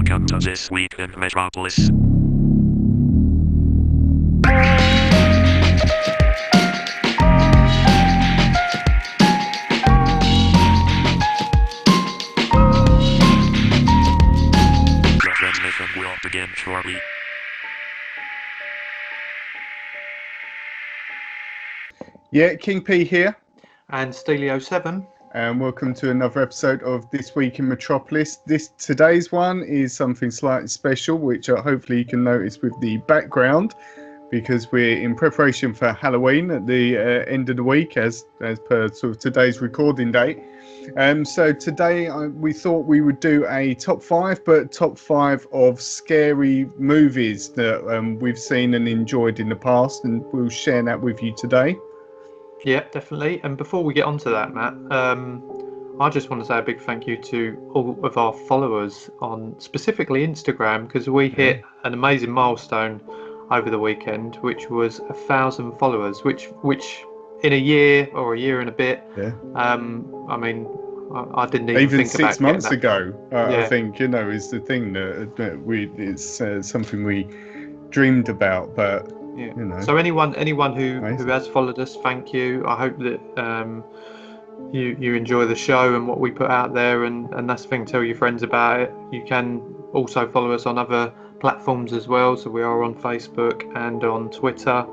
Welcome to This Week in Metropolis. The transmission will begin shortly. Yeah, King P here, And Steely07. and welcome to another episode of This Week in Metropolis. Today's one is something slightly special, which hopefully you can notice with the background, because we're in preparation for Halloween at the end of the week, as per sort of today's recording date. So today we thought we would do a top five of scary movies that we've seen and enjoyed in the past, and we'll share that with you today. Yeah, definitely. And before we get onto that, Matt, I just want to say a big thank you to all of our followers on specifically Instagram, because we hit an amazing milestone over the weekend, which was 1,000 followers, which in a year or a year and a bit, I mean, I didn't even think 6 about months getting that ago. I think, is the thing that it's something we dreamed about, but yeah. So anyone who has followed us, thank you. I hope that you enjoy the show and what we put out there, and that's the thing, tell your friends about it. You can also follow us on other platforms as well, so we are on Facebook and on Twitter.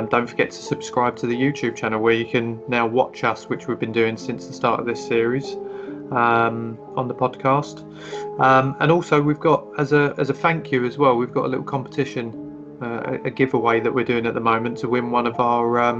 Don't forget to subscribe to the YouTube channel, where you can now watch us, which we've been doing since the start of this series on the podcast. And also we've got, as a thank you as well, we've got a little competition, a giveaway that we're doing at the moment to win one of our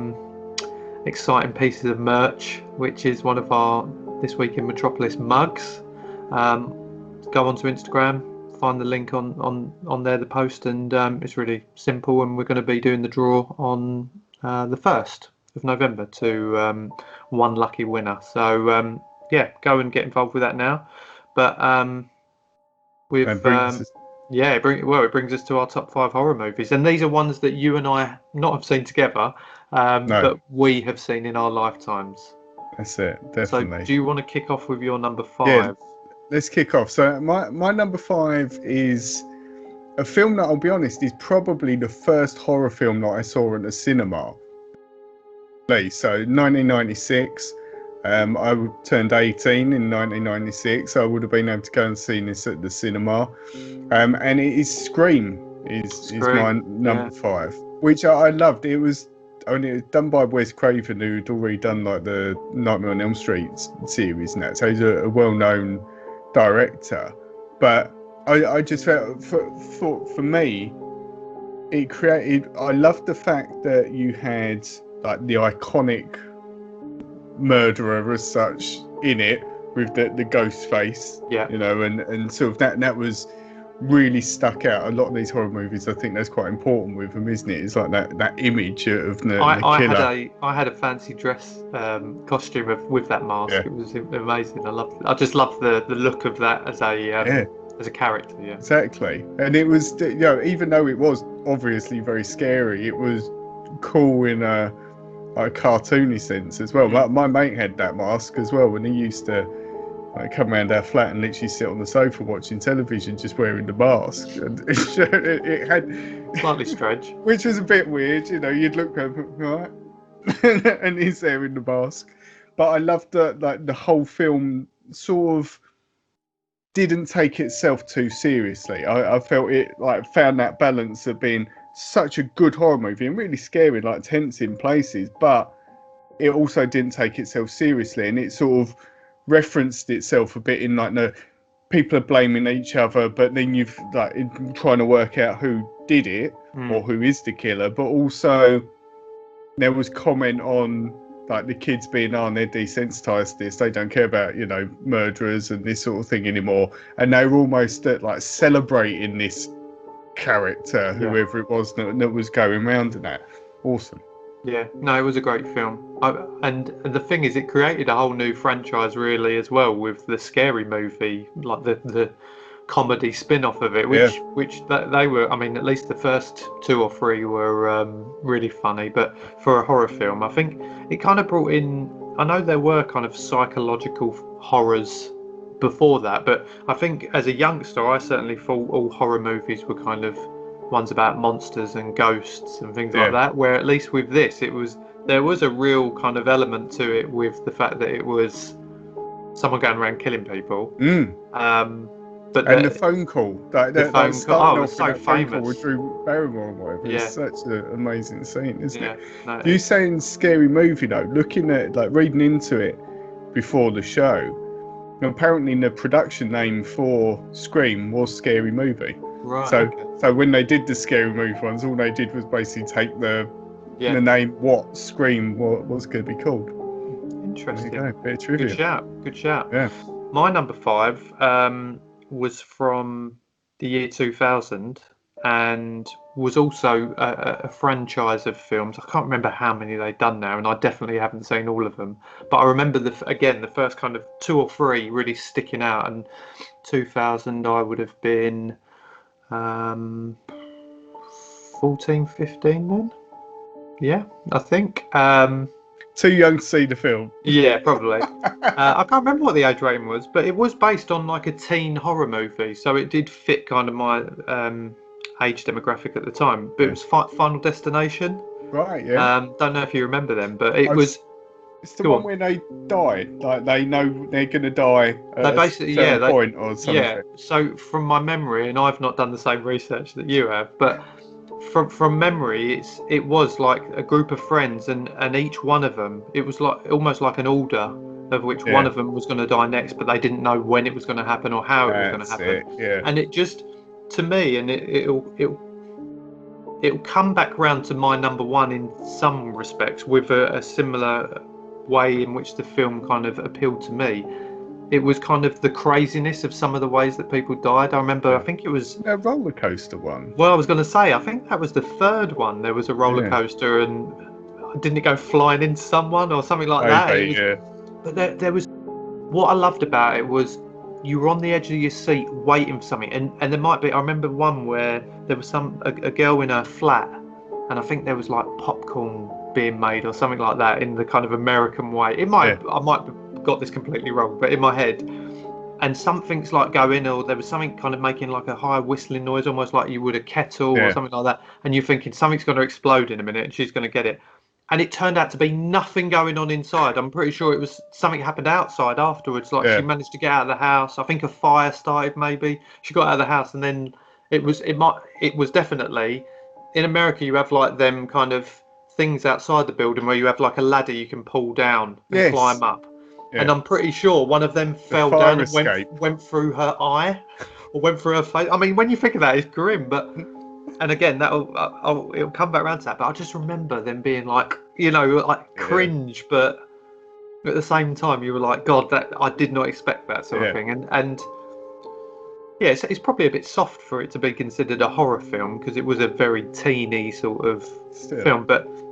exciting pieces of merch, which is one of our This Week in Metropolis mugs. Go onto Instagram, find the link on there, the post, and it's really simple, and we're going to be doing the draw on the 1st of November to one lucky winner. So go and get involved with that now. But it brings us to our top 5 horror movies, and these are ones that you and I not have seen together, but we have seen in our lifetimes. That's it, definitely. So do you want to kick off with your number 5? Yeah, let's kick off. So my number 5 is a film that, I'll be honest, is probably the first horror film that I saw at the cinema. So 1996. I turned 18 in 1996, so I would have been able to go and see this at the cinema. And it is Scream is my number 5, which I loved. It was done by Wes Craven, who'd already done like the Nightmare on Elm Street series and that, so he's a well-known director. But I just felt for me, it created. I loved the fact that you had like the iconic murderer as such in it, with the ghost face, and sort of that was really stuck out. A lot of these horror movies, I think that's quite important with them, isn't it? It's like that image of the killer. I had a fancy dress costume with that mask. It was amazing. I just loved the look of that as a character. Yeah, exactly. And it was, even though it was obviously very scary, it was cool in a cartoony sense as well. My mate had that mask as well, when he used to come around our flat and literally sit on the sofa watching television just wearing the mask. And it had slightly strange, which was a bit weird. You'd look up, right, and he's there in the mask. But I loved that the whole film sort of didn't take itself too seriously. I felt it found that balance of being such a good horror movie and really scary, tense in places, but it also didn't take itself seriously, and it sort of referenced itself a bit in the people are blaming each other, but then you've trying to work out who did it or who is the killer. But also there was comment on the kids being they're desensitized to this, they don't care about murderers and this sort of thing anymore, and they were almost celebrating this character, whoever it was that was going around in that. Awesome. Yeah, no, it was a great film. And the thing is, it created a whole new franchise really as well, with the Scary Movie, like the comedy spin-off of it, which they were, I mean, at least the first 2 or 3 were really funny. But for a horror film, I think it kind of brought in, I know there were kind of psychological horrors before that. But I think as a youngster, I certainly thought all horror movies were kind of ones about monsters and ghosts and things like that. Where at least with this, there was a real kind of element to it with the fact that it was someone going around killing people. But the phone call, the phone call, starting it's off so with that phone call famous. with Drew Barrymore or whatever. Yeah. It's such an amazing scene, isn't it? No, You saying scary movie though? Looking at reading into it before the show, apparently the production name for Scream was Scary Movie. Right. So when they did the Scary Movie ones, all they did was basically take the name what Scream was going to be called. Interesting. There you go, bit of trivia. Good shout. Yeah. My number 5 was from the year 2000 and was also a franchise of films. I can't remember how many they've done now, and I definitely haven't seen all of them. But I remember the first kind of 2 or 3 really sticking out. And 2000, I would have been 14, 15 then. Yeah, I think. Too young to see the film. Yeah, probably. I can't remember what the age rating was, but it was based on like a teen horror movie, so it did fit kind of my age demographic at the time. But it was Final Destination. Right, yeah. Don't know if you remember them, but it was. It's the one where they die, like they know they're gonna die at a certain point or something. Yeah. So from my memory, and I've not done the same research that you have, but from memory, it was like a group of friends, and each one of them, it was like almost like an order of which one of them was going to die next, but they didn't know when it was going to happen or how it was going to happen. And it just, to me, and it'll come back round to my number 1 in some respects with a similar way in which the film kind of appealed to me. It was kind of the craziness of some of the ways that people died. I remember, I think it was a roller coaster one. Well, I was going to say, I think that was the 3rd one. There was a roller coaster, and didn't it go flying into someone or something like that? But there was, what I loved about it was you were on the edge of your seat waiting for something, and there might be. I remember one where there was a girl in her flat, and I think there was like popcorn being made or something like that in the kind of American way. I might have got this completely wrong, but in my head, and something's like going, or there was something kind of making like a high whistling noise, almost like you would a kettle or something like that, and you're thinking something's going to explode in a minute and she's going to get it, and it turned out to be nothing going on inside. I'm pretty sure it was something happened outside afterwards, like she managed to get out of the house. I think a fire started, maybe she got out of the house, and then it was definitely, in America you have like them kind of things outside the building where you have like a ladder you can pull down and climb up. And I'm pretty sure one of them fell down and went through her eye or went through her face. I mean, when you think of that, it's grim. But, and again, it'll come back around to that. But I just remember them being like, like cringe, but at the same time, you were like, God, that I did not expect that sort of thing. And yeah, it's probably a bit soft for it to be considered a horror film because it was a very teeny sort of film.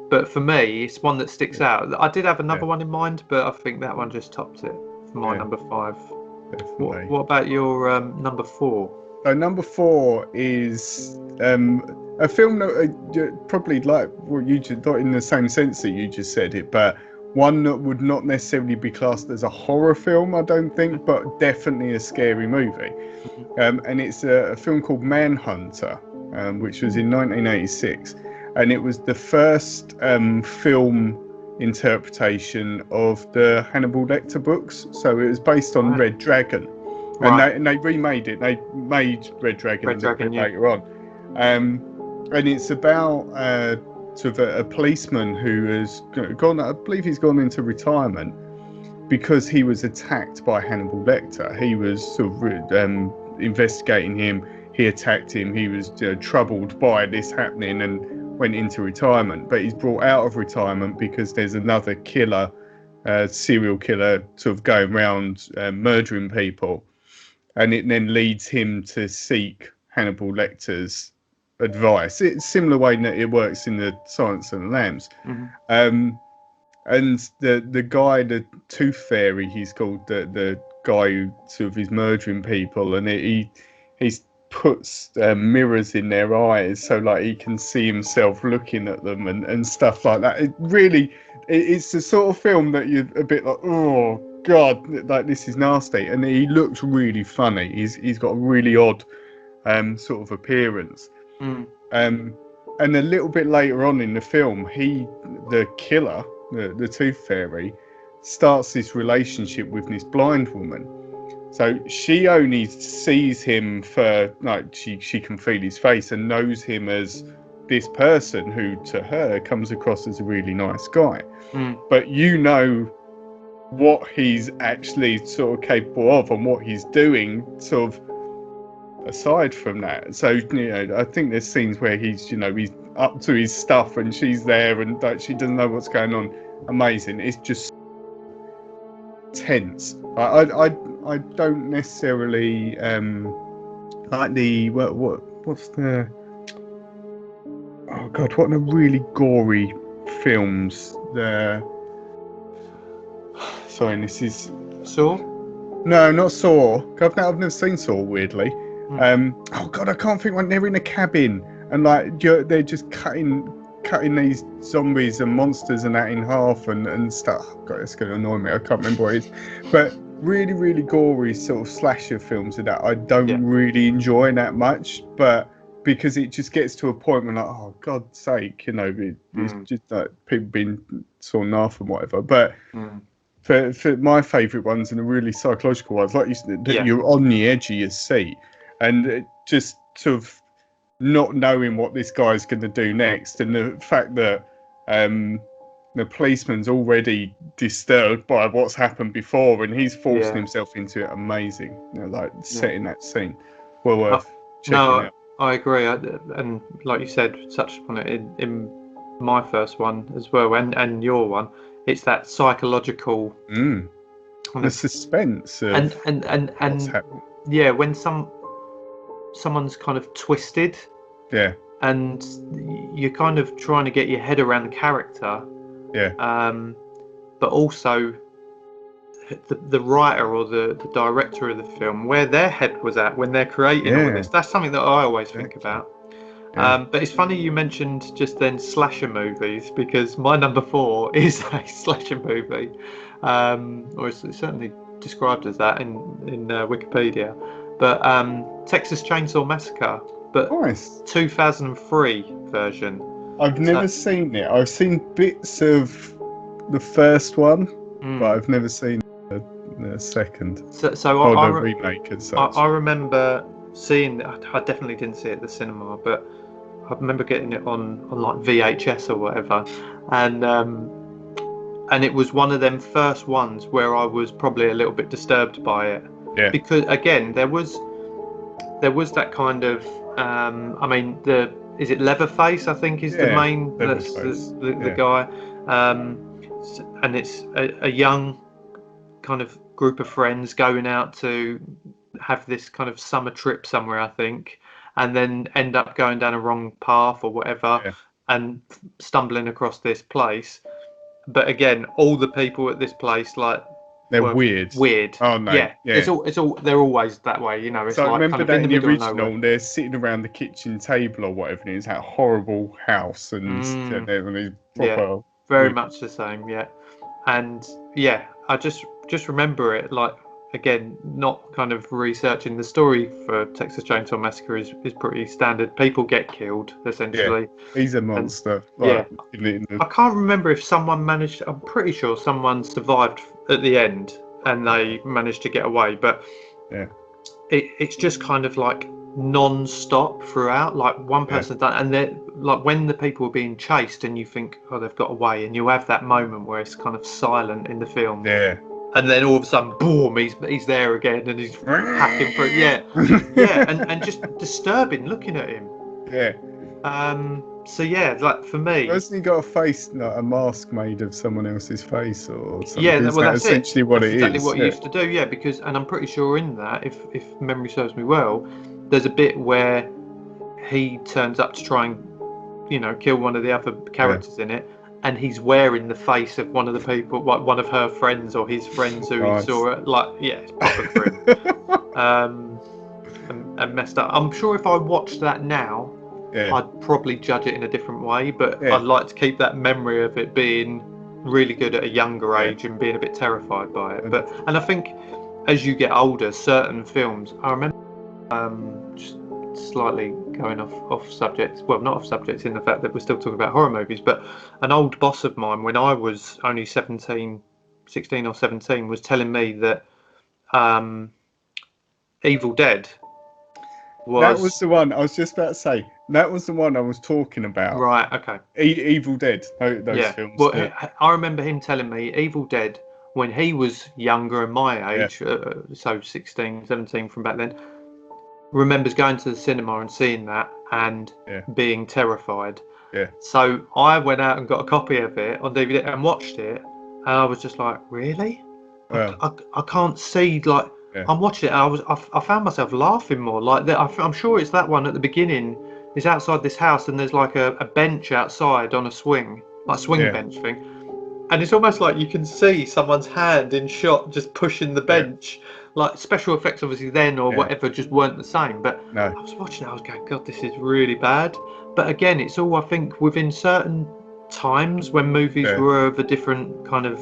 But for me, it's one that sticks out. I did have another one in mind, but I think that one just topped it for my number 5. What about your number 4? Number 4 is a film that probably like what you just, not in the same sense that you just said it, but one that would not necessarily be classed as a horror film, I don't think, but definitely a scary movie. And it's a film called Manhunter, which was in 1986. And it was the first film interpretation of the Hannibal Lecter books. So it was based on Red Dragon. And they remade it. They made Red Dragon later on. And it's about sort of a policeman who has gone, I believe he's gone into retirement because he was attacked by Hannibal Lecter. He was sort of investigating him. He attacked him. He was troubled by this happening and went into retirement, but he's brought out of retirement because there's another killer, serial killer, sort of going around murdering people, and it then leads him to seek Hannibal Lecter's advice. It's a similar way that it works in the Silence of the Lambs. And the guy, the Tooth Fairy, he's called, the guy who sort of is murdering people, and he's puts mirrors in their eyes so like he can see himself looking at them and stuff like that. It's the sort of film that you're a bit like, oh God, like this is nasty. And he looks really funny. He's got a really odd sort of appearance. Mm. And a little bit later on in the film, the killer, the Tooth Fairy, starts this relationship with this blind woman. So she only sees him for, like, she can feel his face and knows him as this person who to her comes across as a really nice guy. Mm. But you know what he's actually sort of capable of and what he's doing sort of aside from that. So, you know, I think there's scenes where he's up to his stuff and she's there and like, she doesn't know what's going on. Amazing. It's just tense. I don't necessarily like the what's the oh god, what are the really gory films there? Sorry, this is Saw? no, not Saw. I've never seen Saw, weirdly. Oh god, I can't think when they're in a cabin and like they're just cutting these zombies and monsters and that in half and stuff. God, it's going to annoy me. I can't remember what it is, but really, really gory sort of slasher films of that I don't really enjoy that much, but because it just gets to a point where like, oh God's sake, you know, it's just like people being sawn off and whatever. But for my favourite ones and the really psychological ones, like you said, that you're on the edge of your seat and just sort of not knowing what this guy's going to do next, and the fact that the policeman's already disturbed by what's happened before and he's forcing himself into it. Amazing, you know, like setting that scene. Well worth checking out. I agree, and like you said, touched upon it in my first one as well, and your one. It's that psychological the suspense of and what's happening. Yeah, when someone's kind of twisted, and you're kind of trying to get your head around the character, but also the writer or the director of the film, where their head was at when they're creating all this. That's something that I always think about. But it's funny you mentioned just then slasher movies, because my number 4 is a slasher movie, or it's certainly described as that in Wikipedia. But Texas Chainsaw Massacre, but 2003 version. I've never seen it. I've seen bits of the first one, but I've never seen the second. So the remake and such. I remember seeing. I definitely didn't see it at the cinema, but I remember getting it on like VHS or whatever, and it was one of them first ones where I was probably a little bit disturbed by it. Yeah. Because again, there was that kind of I mean, is it Leatherface? I think is the main that's the guy, and it's a young kind of group of friends going out to have this kind of summer trip somewhere, I think, and then end up going down a wrong path or whatever, and stumbling across this place. But again, all the people at this place, like, they're weird. Oh no! Yeah. It's all. They're always that way, you know. It's so like I remember kind of that in the original, they're sitting around the kitchen table or whatever, and it's that horrible house, and they're proper. Very much the same, and I just remember it like, again, not kind of researching the story for Texas Chainsaw Massacre is pretty standard. People get killed essentially. Yeah, he's a monster. I can't remember if someone managed. I'm pretty sure someone survived at the end and they managed to get away, but it's just kind of like non-stop throughout. Like one person done, and they're like when the people are being chased, and you think, oh, they've got away, and you have that moment where it's kind of silent in the film. Yeah. And then all of a sudden, boom! He's there again, and he's hacking through. And just disturbing looking at him. Yeah. So like for me, hasn't he got a face, like a mask made of someone else's face or something? Yeah, well, that's essentially what it is. Exactly what he used to do. Yeah, because, and I'm pretty sure in that, if memory serves me well, there's a bit where he turns up to try and, kill one of the other characters in it. And he's wearing the face of one of the people, like one of her friends or his friends who he saw. It's proper grim. And messed up. I'm sure if I watched that now, I'd probably judge it in a different way. But I'd like to keep that memory of it being really good at a younger age and being a bit terrified by it. And I think as you get older, certain films, I remember just slightly going off subject, well, not off subject in the fact that we're still talking about horror movies, but an old boss of mine when I was only 16 or 17 was telling me that Evil Dead That was the one I was just about to say. That was the one I was talking about. Right, okay. Evil Dead, those films. Well, I remember him telling me Evil Dead when he was younger and my age, so 16, 17 from back then, remembers going to the cinema and seeing that and being terrified. Yeah. So I went out and got a copy of it on DVD and watched it, and I was just like, really? I can't see, like, I'm watching it and I found myself laughing more. Like, I'm sure it's that one at the beginning. It's outside this house and there's like a bench outside on a swing, like swing bench thing. And it's almost like you can see someone's hand in shot just pushing the bench. Like, special effects obviously then or whatever just weren't the same. But I was watching it, I was going, God, this is really bad. But again, it's all, I think, within certain times when movies were of a different kind of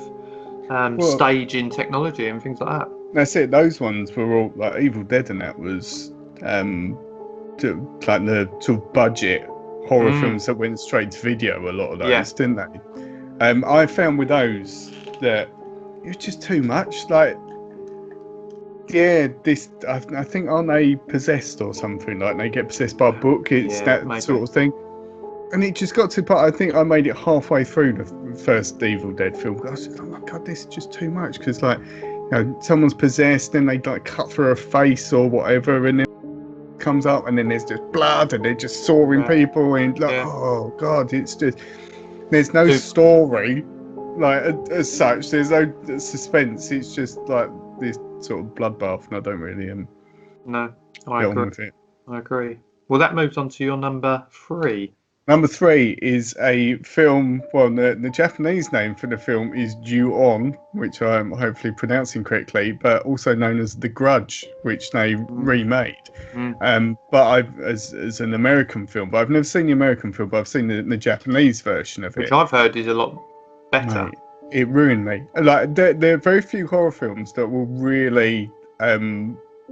stage in technology and things like that. That's it. Those ones were all like Evil Dead, and that was like the sort of budget horror films that went straight to video. A lot of those, didn't they? I found with those that it was just too much. Like, I think aren't they possessed or something? Like they get possessed by a book. It's that sort of thing. And it just got to the part. I think I made it halfway through the first Evil Dead film. I was just, oh my God, this is just too much, because like, you know, someone's possessed, then they like cut through her face or whatever, and then it comes up, and then there's just blood, and they're just sawing people, and like, oh God, it's just, there's no story, like as such. There's no suspense. It's just like this sort of bloodbath, and I don't really No, I agree. With it. I agree. Well, that moves on to your number 3. Number 3 is a film, well, the Japanese name for the film is Ju-on, which I'm hopefully pronouncing correctly, but also known as The Grudge, which they remade. But as an American film, but I've never seen the American film, but I've seen the Japanese version of it. Which I've heard is a lot better. Mate, it ruined me. Like, there are very few horror films that will really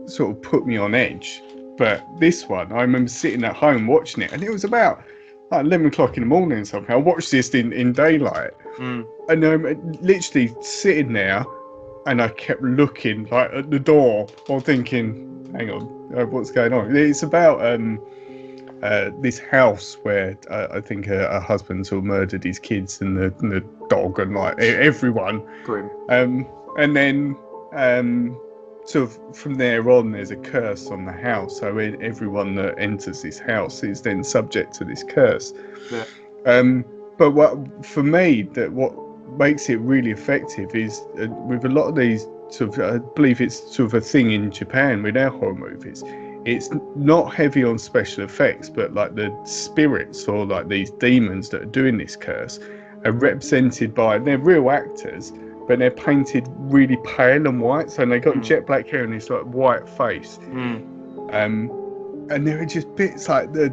sort of put me on edge. But this one, I remember sitting at home watching it, and it was about 11 o'clock in the morning or something. I watched this in daylight, and I'm literally sitting there, and I kept looking like at the door or thinking, hang on, what's going on? It's about this house where I think a husband sort of murdered his kids and the dog and like everyone. Grim. And then sort of from there on, there's a curse on the house. So everyone that enters this house is then subject to this curse. Yeah. But what for me, what makes it really effective is with a lot of these sort of, I believe it's sort of a thing in Japan with our horror movies. It's not heavy on special effects, but like the spirits or like these demons that are doing this curse are represented by, they're real actors, but they're painted really pale and white, so they got jet black hair and this like white face. And there are just bits like I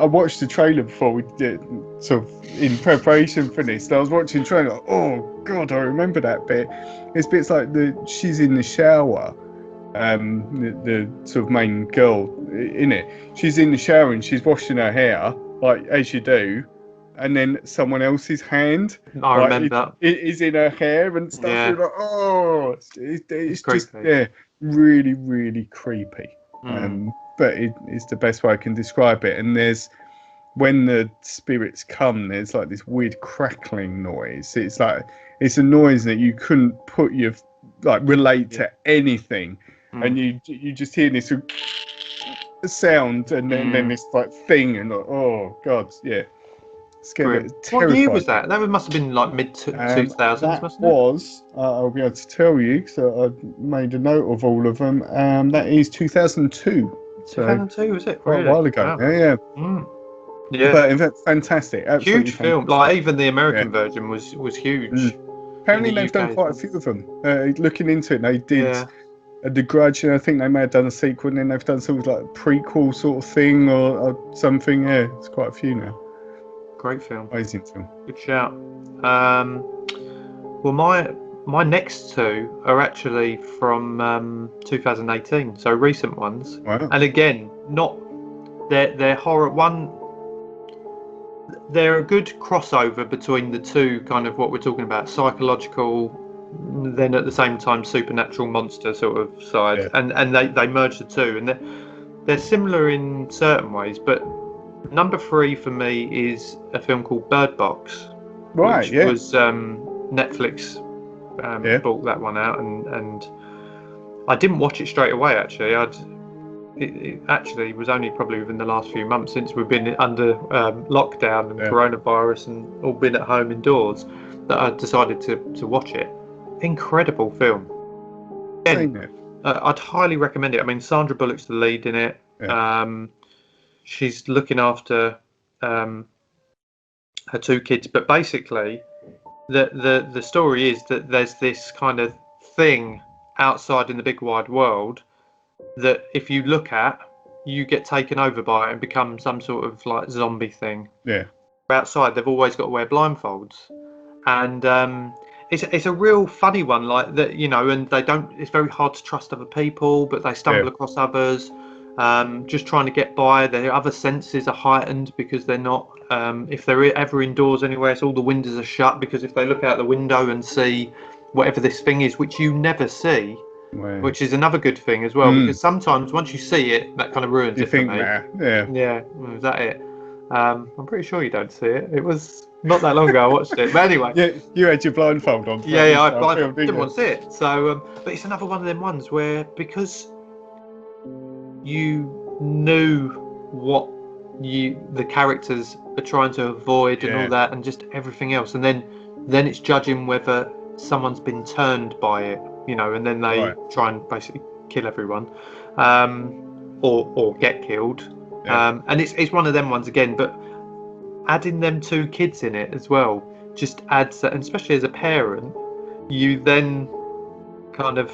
watched the trailer before we did, sort of in preparation for this. And I was watching the trailer, like, oh God, I remember that bit. There's bits like she's in the shower, the sort of main girl in it. She's in the shower and she's washing her hair, like as you do. And then someone else's hand, I remember, it is in her hair and stuff. Yeah. You're like, oh, it's just creepy. really, really creepy. But it's the best way I can describe it. And when the spirits come, there's like this weird crackling noise. It's like it's a noise that you couldn't relate to anything, and you just hear this sound, and then this like thing, and like, oh God, yeah. What year was that? That must have been like mid 2000s, that wasn't it? Was I'll be able to tell you, so I made a note of all of them. That is 2002. 2002 was it? Quite a while ago. Wow. Yeah. Yeah. But in fact, fantastic. Absolutely huge film. Like even the American version was huge. Apparently they've done quite a few of them. Looking into it, they did The Grudge, and I think they may have done a sequel, and then they've done sort of like a prequel sort of thing or something. Yeah, it's quite a few now. great film. Amazing film. Good shout. Well, my next two are actually from 2018, so recent ones. Wow. And again, they're horror. They're a good crossover between the two, kind of what we're talking about, psychological, then at the same time supernatural monster sort of side, Yeah. and they merge the two, and they're similar in certain ways. But number 3 for me is a film called Bird Box, Right. which Yeah. was Netflix bought that one out, and I didn't watch it straight away. Actually, it actually was only probably within the last few months, since we've been under lockdown and coronavirus and all been at home indoors, that I decided to watch it. Incredible film. Again, I'd highly recommend it. I mean, Sandra Bullock's the lead in it. Yeah. She's looking after her 2 kids, but basically the story is that there's this kind of thing outside in the big wide world that if you look at, you get taken over by it and become some sort of like zombie thing. Yeah. Outside, they've always got to wear blindfolds, and it's a real funny one, like that, you know. And they don't. It's very hard to trust other people, but they stumble across others, just trying to get by. Their other senses are heightened because they're not. If they're ever indoors anywhere, so all the windows are shut, because if they look out the window and see whatever this thing is, which you never see. Wow. Which is another good thing as well, because sometimes once you see it, that kind of ruins it for me. Yeah, is that it? I'm pretty sure you don't see it. It was not that long ago I watched it, but anyway. Yeah, you had your blindfold on. Yeah, I didn't want to see it. So, but it's another one of them ones where, because you knew what the characters are trying to avoid and all that, and just everything else, and then it's judging whether someone's been turned by it. You know, and then they try and basically kill everyone, or get killed. And it's one of them ones again. But adding them 2 kids in it as well just adds that, and especially as a parent, you then kind of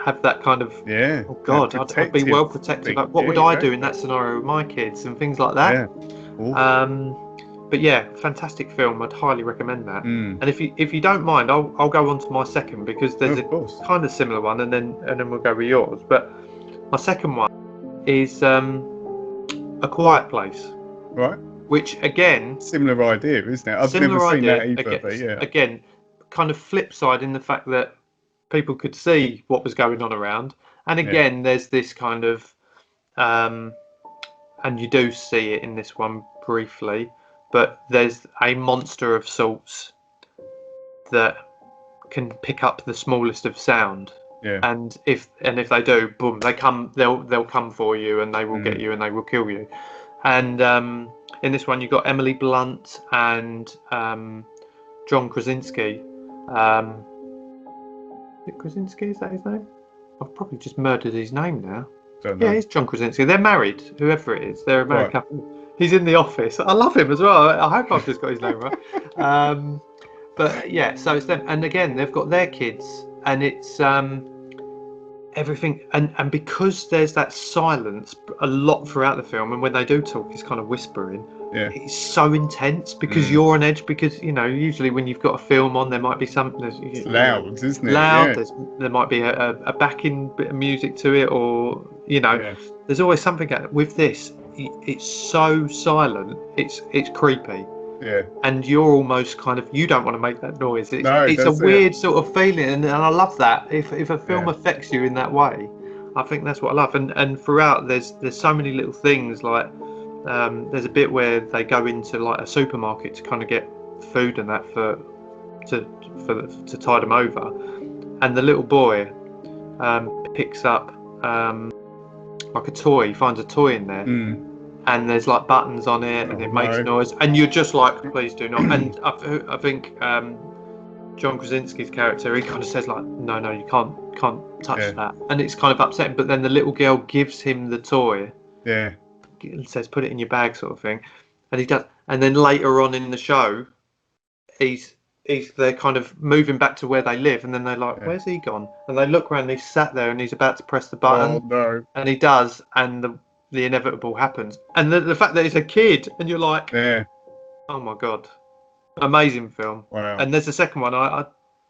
have that kind of oh God, I'd be well protective. What would I do in that scenario with my kids and things like that? But yeah, fantastic film. I'd highly recommend that. And if you don't mind, I'll go on to my second, because there's a kind of similar one, and then we'll go with yours. But my second one is A Quiet Place. Right. Which again, similar idea, isn't it? I've never seen that either. Again, but yeah. Again, kind of flip side in the fact that people could see what was going on around, and again, there's this kind of, and you do see it in this one briefly. But there's a monster of sorts that can pick up the smallest of sound, and if they do, boom, they'll come for you, and they will get you, and they will kill you. And in this one, you've got Emily Blunt and John Krasinski. Is it Krasinski? Is that his name? I've probably just murdered his name now. Yeah, it's John Krasinski. They're married, whoever it is. They're a married couple. He's in The Office. I love him as well. I hope I've just got his name right. But yeah, so it's them. And again, they've got their kids, and it's everything. And because there's that silence a lot throughout the film, and when they do talk, it's kind of whispering. Yeah. It's so intense because you're on edge, because, you know, usually when you've got a film on, there might be something. It's loud, isn't it? Loud. Yeah. There might be a backing bit of music to it, or, you know, there's always something. With this, it's so silent. It's creepy. Yeah. And you're almost kind of, you don't want to make that noise. It's a weird sort of feeling, and I love that. If a film affects you in that way, I think that's what I love. And throughout, there's so many little things, like there's a bit where they go into like a supermarket to kind of get food and that to tide them over, and the little boy picks up like a toy. He finds a toy in there, and there's like buttons on it, and it makes noise, and you're just like, please do not. And I think John Krasinski's character, he kind of says like, no, you can't touch that, and it's kind of upsetting. But then the little girl gives him the toy, and says, put it in your bag, sort of thing, and he does. And then later on in the show, they're kind of moving back to where they live, and then they're like, where's he gone? And they look around, and he's sat there, and he's about to press the button, and he does, and the inevitable happens. And the fact that it's a kid, and you're like, Oh my god, amazing film. Wow. And there's a second one.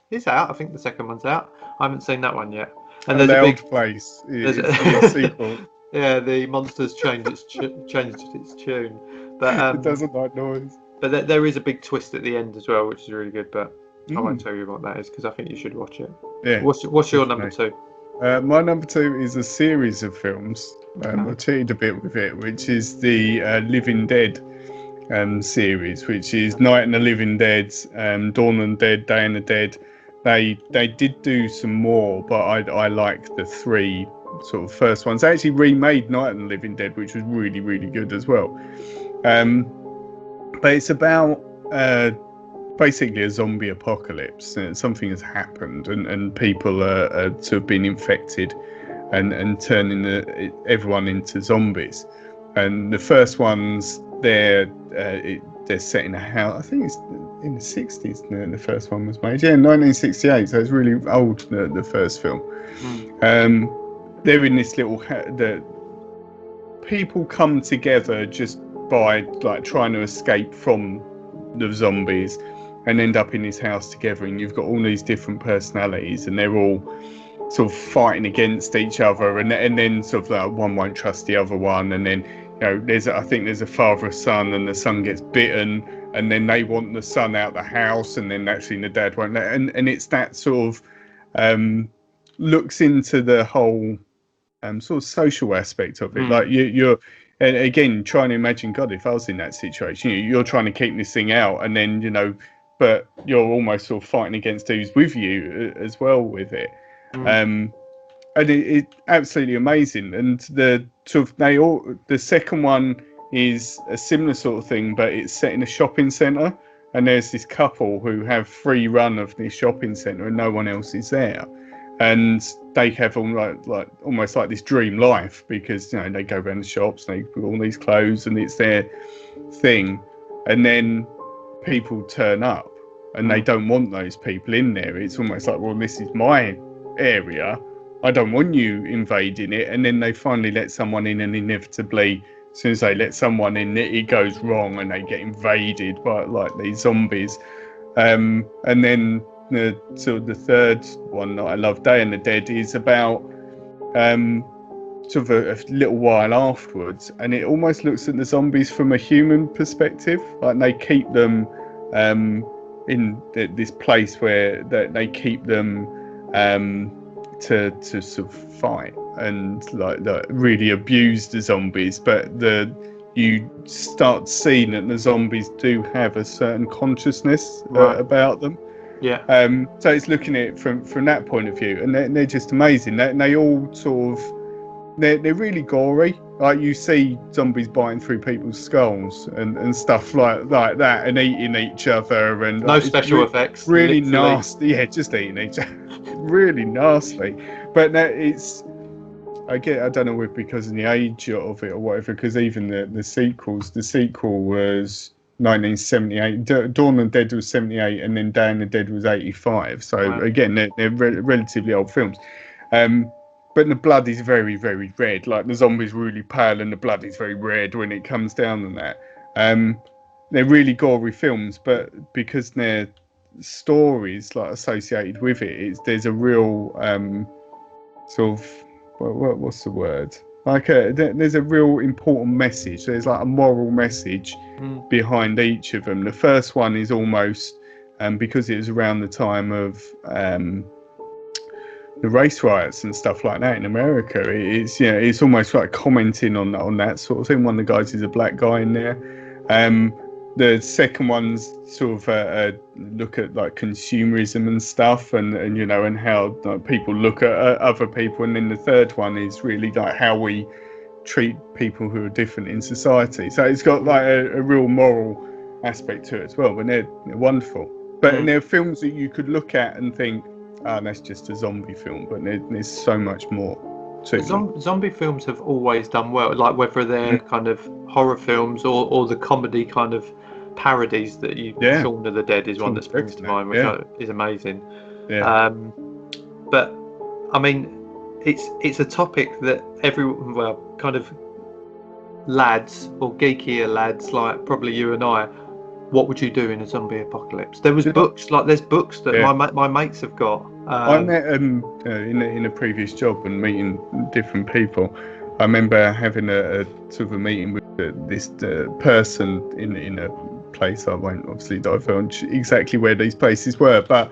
It's out. I think the second one's out. I haven't seen that one yet. And A there's a Loud big. Place There's is the sequel. yeah, the monsters changed its tune, but It doesn't like noise. but there is a big twist at the end as well, which is really good. But I won't Mm. tell you what that is because I think you should watch it. Yeah. What's your number definitely. two? My number two is a series of films. I cheated a bit with it, which is the Living Dead series, which is Night and the Living Dead, Dawn and the Dead, Day and the Dead. They did do some more, but I like the three sort of first ones. They actually remade Night and the Living Dead, which was really, really good as well. But it's about basically a zombie apocalypse. Something has happened, and people are to have been infected and turning everyone into zombies. And the first ones, they're set in a house. I think it's in the 60s. The first one was made. Yeah, 1968. So it's really old. The first film. They're in this little. The people come together just by like trying to escape from the zombies, and end up in this house together. And you've got all these different personalities, and they're all sort of fighting against each other, and then sort of like one won't trust the other one, and then I think there's a father and son, and the son gets bitten, and then they want the son out the house, and then actually the dad won't let, and it's that sort of looks into the whole sort of social aspect of it. Like you're and again trying to imagine, God, if I was in that situation, you're trying to keep this thing out, and then but you're almost sort of fighting against who's with you as well with it. And it absolutely amazing. And the second one is a similar sort of thing, but it's set in a shopping centre, and there's this couple who have free run of this shopping centre, and no one else is there, and they have all like almost like this dream life, because they go around the shops, they put all these clothes, and it's their thing, and then people turn up, and they don't want those people in there. It's almost like, well, this is my area, I don't want you invading it. And then they finally let someone in, and inevitably, as soon as they let someone in, it goes wrong, and they get invaded by like these zombies. And then the third one that I love, Day and the Dead, is about sort of a little while afterwards, and it almost looks at the zombies from a human perspective. Like they keep them in this place where they keep them to sort of fight and like really abuse the zombies, but you start seeing that the zombies do have a certain consciousness about them. Yeah. So it's looking at it from that point of view, and they're just amazing. They all sort of they're really gory. Like you see zombies biting through people's skulls and stuff like that, and eating each other, and no special effects. Really literally. nasty. Yeah, just eating each other. Really nasty. But it's I don't know if because of the age of it or whatever, because even the sequel was 1978. Dawn and Dead was 78, and then Day and the Dead was 85. So again, they're relatively old films. But the blood is very, very red. Like the zombies really pale, and the blood is very red when it comes down on that. They're really gory films, but because they're stories like associated with it, there's a real sort of what's the word? Like there's a real important message. There's like a moral message behind each of them. The first one is almost because it was around the time of the race riots and stuff like that in America. It's almost like commenting on that sort of thing. One of the guys is a black guy in there. The second one's sort of look at like consumerism and stuff, and and how like, people look at other people. And then the third one is really like how we treat people who are different in society. So it's got like a real moral aspect to it as well. But they're wonderful. But they're films that you could look at and think, oh, that's just a zombie film. But there's so much more to them. Zombie films have always done well, like whether they're kind of horror films or the comedy kind of parodies that Shaun of the Dead is one that springs to mind, which is amazing. But I mean, it's a topic that kind of lads or geekier lads like probably you and I what would you do in a zombie apocalypse? There was Did books, like there's books that Yeah. my mates have got. I met in a previous job and meeting different people. I remember having a sort of a meeting with this person in a place. I won't obviously divulge exactly where these places were, but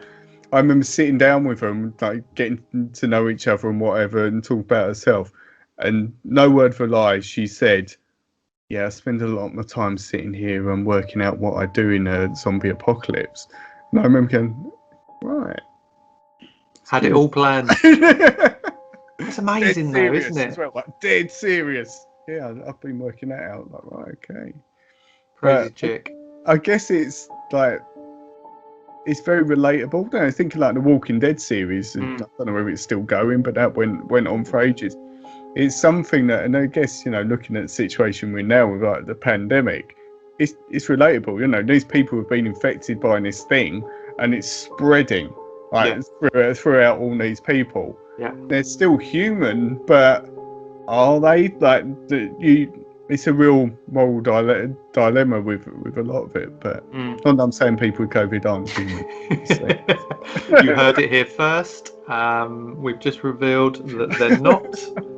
I remember sitting down with them, like getting to know each other and whatever, and talk about herself. And no word of a lie, she said, "Yeah, I spend a lot of my time sitting here and working out what I do in a zombie apocalypse." And I remember going, right. Had it all planned. It's amazing, though, isn't it? As well, like dead serious. Yeah, I've been working that out. Like, right, okay. Crazy chick. I guess it's like it's very relatable. I think like the Walking Dead series. I don't know whether it's still going, but that went on for ages. It's something that, and I guess looking at the situation we're now with like the pandemic, it's relatable. These people have been infected by this thing, and it's spreading throughout all these people. Yeah, they're still human, but are they? Like it's a real moral dilemma with a lot of it. But not that I'm saying people with COVID aren't human. You heard it here first. We've just revealed that they're not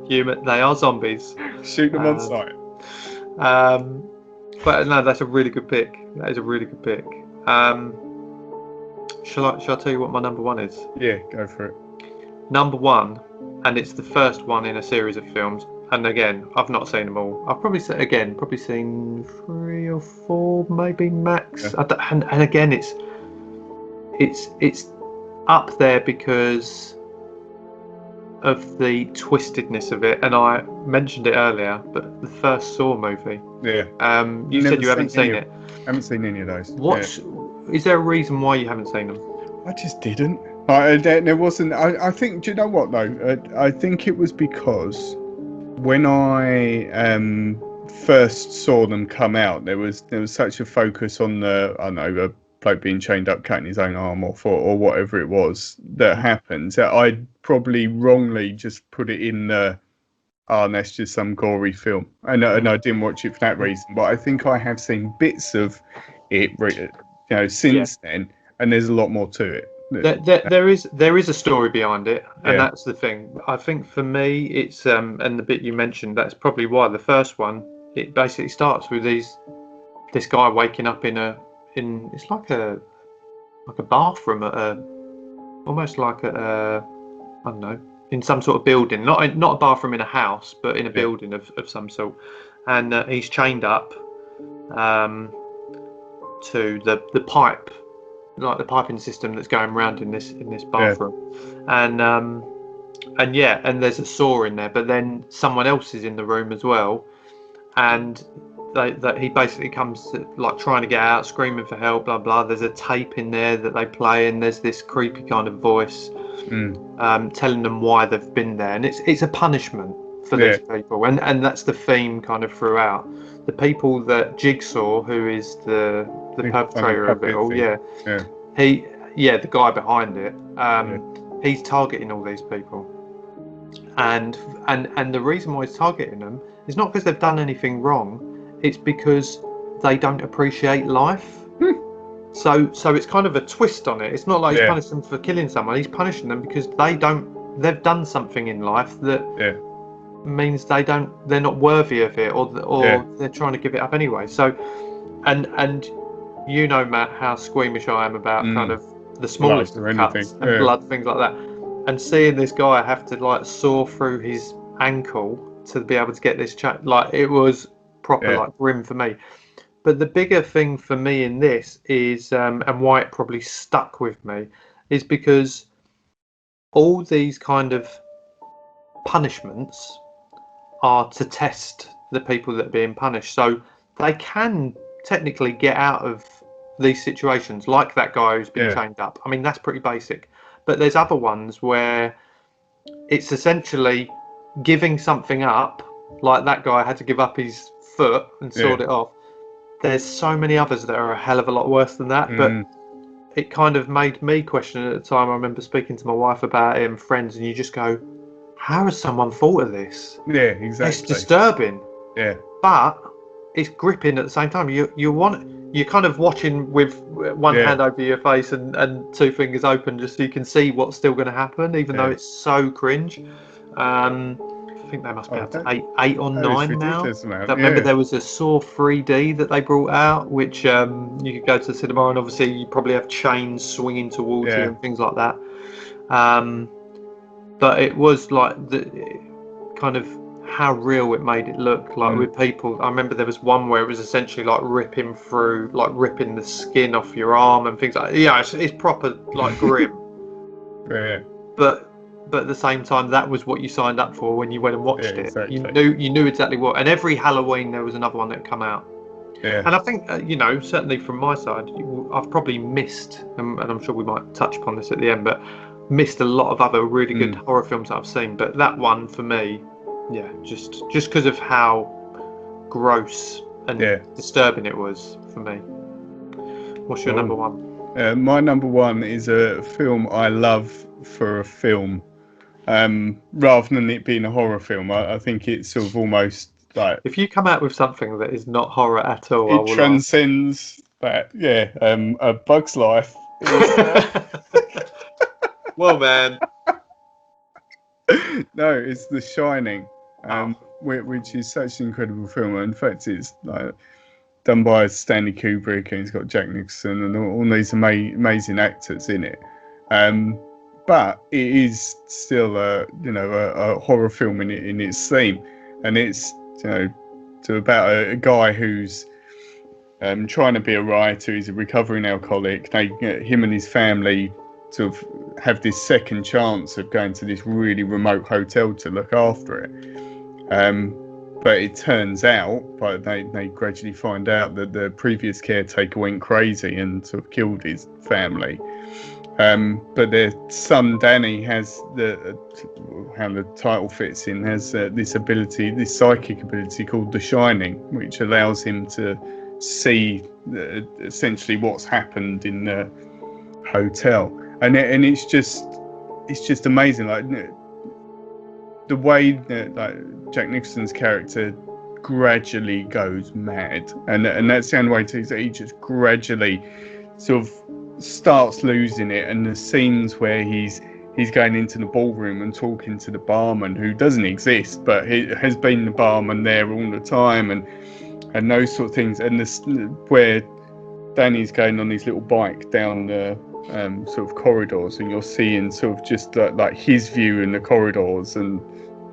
human; they are zombies. Shoot them on sight. But no, that's a really good pick. That is a really good pick. Shall I tell you what my number one is? Yeah, go for it. Number one, and it's the first one in a series of films. And again, I've not seen them all. I've probably seen 3 or 4, maybe max. Yeah. And again, it's up there because of the twistedness of it. And I mentioned it earlier, but the first Saw movie. Yeah. You said you haven't seen it. I haven't seen any of those. Is there a reason why you haven't seen them? I just didn't. There wasn't. I think. Do you know what though? I think it was because when I first saw them come out, there was such a focus on a bloke being chained up, cutting his own arm off, or whatever it was that happens. That I probably wrongly just put it in the. Oh, and that's just some gory film, and I didn't watch it for that reason. But I think I have seen bits of it, since then, and there's a lot more to it. There is a story behind it, and that's the thing. I think for me, it's and the bit you mentioned, that's probably why the first one, it basically starts with this guy waking up in it's like a bathroom almost like I don't know, in some sort of building, not a bathroom in a house, but in a building of some sort, and he's chained up to the pipe, like the piping system that's going around in this bathroom, and there's a saw in there, but then someone else is in the room as well, and that he basically comes to, like, trying to get out, screaming for help, blah blah. There's a tape in there that they play, and there's this creepy kind of voice telling them why they've been there, and it's a punishment for these people, and that's the theme kind of throughout. The people that Jigsaw, who is the perpetrator of it all, the guy behind it, he's targeting all these people, and the reason why he's targeting them is not because they've done anything wrong, it's because they don't appreciate life. So it's kind of a twist on it. It's not like he's punishing them for killing someone. He's punishing them because they've done something in life that means they're not worthy of it, or they're trying to give it up anyway. So and Matt, how squeamish I am about kind of the smallest cuts and blood, things like that, and seeing this guy have to like saw through his ankle to be able to get this like, it was proper like grim for me. But the bigger thing for me in this is and why it probably stuck with me is because all these kind of punishments are to test the people that are being punished, so they can technically get out of these situations, like that guy who's been chained up. I mean, that's pretty basic, but there's other ones where it's essentially giving something up, like that guy had to give up his foot and sawed it off. There's so many others that are a hell of a lot worse than that, but it kind of made me question it at the time. I remember speaking to my wife about it and friends, and you just go, how has someone thought of this? Yeah, exactly. It's disturbing. Yeah. But it's gripping at the same time. You want you're kind of watching with one hand over your face and two fingers open, just so you can see what's still going to happen, even though it's so cringe. I think they must be up to eight or nine now. I remember there was a Saw 3D that they brought out, which you could go to the cinema, and obviously you probably have chains swinging towards you and things like that. But it was like the kind of how real it made it look, like with people. I remember there was one where it was essentially like ripping the skin off your arm and things like that. Yeah, it's proper like grim. But at the same time, that was what you signed up for when you went and watched it. Exactly. You knew exactly what. And every Halloween there was another one that come out. And I think certainly from my side, I've probably missed, and I'm sure we might touch upon this at the end, but missed a lot of other really good horror films that I've seen. But that one for me, just because of how gross and disturbing it was for me. What's your number one? My number one is a film I love for a film. Rather than it being a horror film, I think it's sort of almost like, if you come out with something that is not horror at all, it transcends that. A Bug's Life. Well, man. No, it's The Shining, which is such an incredible film. In fact, it's like done by Stanley Kubrick, and it's got Jack Nicholson and all these amazing actors in it. But it is still a horror film in its theme, and it's about a guy who's trying to be a writer. He's a recovering alcoholic. Him and his family sort of have this second chance of going to this really remote hotel to look after it. But it turns out, they gradually find out that the previous caretaker went crazy and sort of killed his family. But their son Danny has how the title fits in, has this ability, this psychic ability called The Shining, which allows him to see essentially what's happened in the hotel, and it's just amazing, like the way that Jack Nicholson's character gradually goes mad, and that's the only way to. He just gradually sort of starts losing it, and the scenes where he's going into the ballroom and talking to the barman, who doesn't exist, but he has been the barman there all the time, and those sort of things, and this where Danny's going on his little bike down the sort of corridors, and you're seeing sort of just like his view in the corridors, and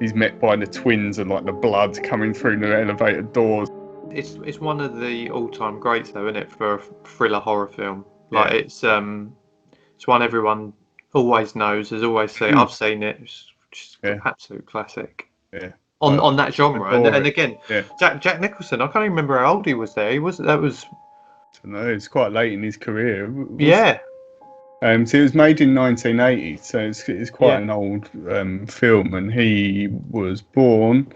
he's met by the twins and like the blood coming through the elevator doors. It's one of the all-time greats though, isn't it, for a thriller horror film? Like it's one everyone always knows, has always seen. I've seen it. It's just an absolute classic. On that genre, and again, Jack Nicholson. I can't even remember how old he was there. I don't know. It's quite late in his career. So it was made in 1980, so it's quite an old film, and he was born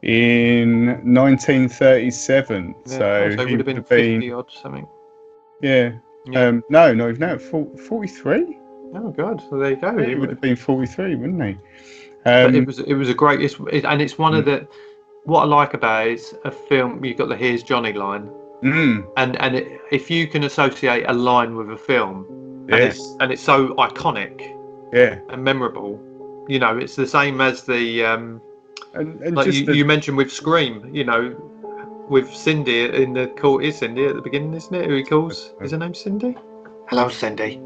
in 1937. So he would have been 50 odd something. No, he's now 43. Oh God! So there you go. He would have been 43, wouldn't he? But it was a great. It's one of the. What I like about it is a film. You've got the "Here's Johnny" line, if you can associate a line with a film, and it's so iconic, and memorable. It's the same as the and like you mentioned with Scream. With Cindy in the call, is Cindy at the beginning, isn't it? Who he calls? Is her name Cindy? Hello, Cindy.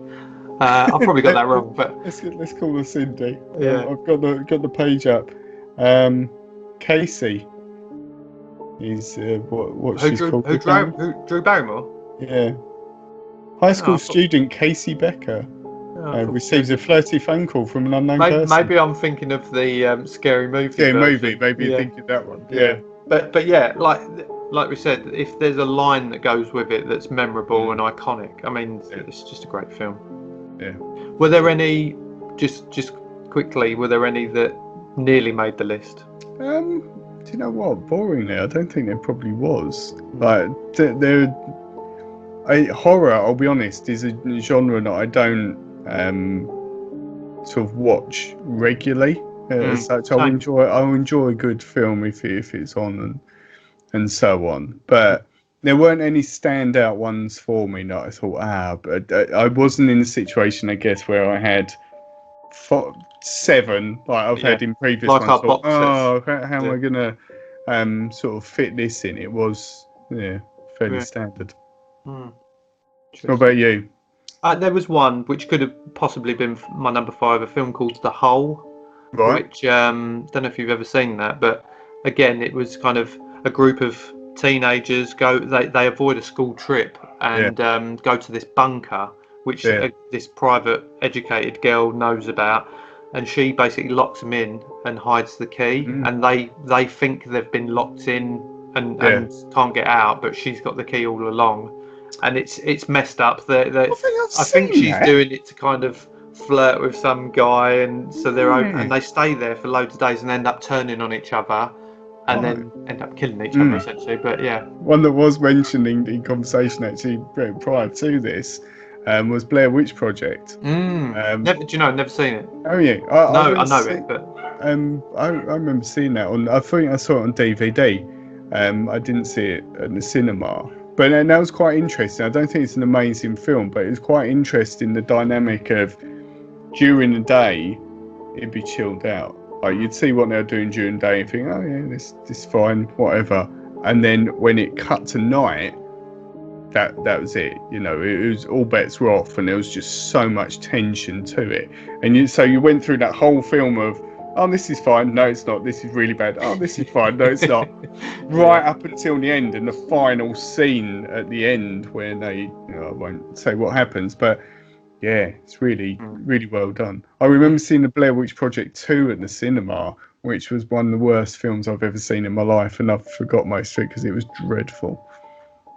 I've probably got that wrong, but let's call her Cindy. Yeah, I've got the page up. Casey is what she's called. Who Drew Barrymore? Yeah. High school student Casey Becker receives a flirty phone call from an unknown person. Maybe I'm thinking of the Scary Movie. Yeah, movie. Maybe you're thinking that one. Yeah. But like we said, if there's a line that goes with it that's memorable and iconic, I mean, it's just a great film. Yeah. Were there any, just quickly, that nearly made the list? Do you know what? Boringly, I don't think there probably was. Like, horror, I'll be honest, is a genre that I don't sort of watch regularly. As such, I'll enjoy a good film if it's on and so on. But there weren't any standout ones for me that I thought, but I wasn't in a situation, I guess, where I had 7 like I've had in previous like ones. our Thought, box how am I gonna sort of fit this in? It was fairly standard. What about you? There was one which could have possibly been my number 5, a film called The Hole, Right. which don't know if you've ever seen that, but again, it was kind of a group of teenagers they avoid a school trip and go to this bunker, which this private educated girl knows about, and she basically locks them in and hides the key, and they think they've been locked in and can't get out, but she's got the key all along. And it's messed up. I think she's doing it to kind of flirt with some guy, and so and they stay there for loads of days and end up turning on each other, and then end up killing each other essentially. But one that was mentioned in conversation actually prior to this was Blair Witch Project. Never seen it. Oh yeah, I know it, but I remember seeing that on. I think I saw it on DVD. I didn't see it in the cinema. But that was quite interesting. I don't think it's an amazing film, but it was quite interesting, the dynamic of during the day, it'd be chilled out. Like you'd see what they were doing during the day and think, oh yeah, this is fine, whatever. And then when it cut to night, that was it. You know, it was all bets were off, and there was just so much tension to it. And so you went through that whole film of, oh, this is fine. No, it's not. This is really bad. Oh, this is fine. No, it's not. Right up until the end, and the final scene at the end where they, I won't say what happens, but yeah, it's really, really well done. I remember seeing the Blair Witch Project 2 at the cinema, which was one of the worst films I've ever seen in my life, and I've forgot most of it because it was dreadful.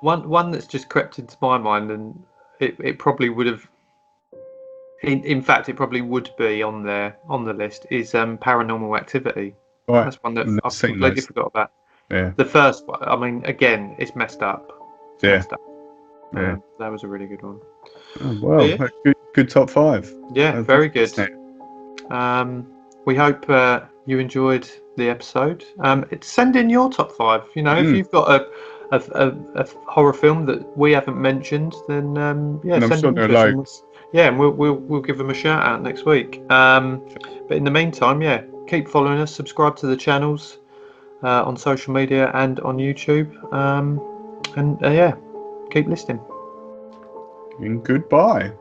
One that's just crept into my mind, and it probably would have. In fact, it probably would be on the list, is Paranormal Activity. Right. That's one that I've completely forgot about. Yeah. The first one, I mean, again, it's messed up. That was a really good one. Oh, well, good top 5. Yeah, very good. We hope you enjoyed the episode. Send in your top 5. You know, if you've got a horror film that we haven't mentioned, then send them to us. Yeah, and we'll give them a shout out next week. But in the meantime, keep following us, subscribe to the channels on social media and on YouTube, and keep listening. And goodbye.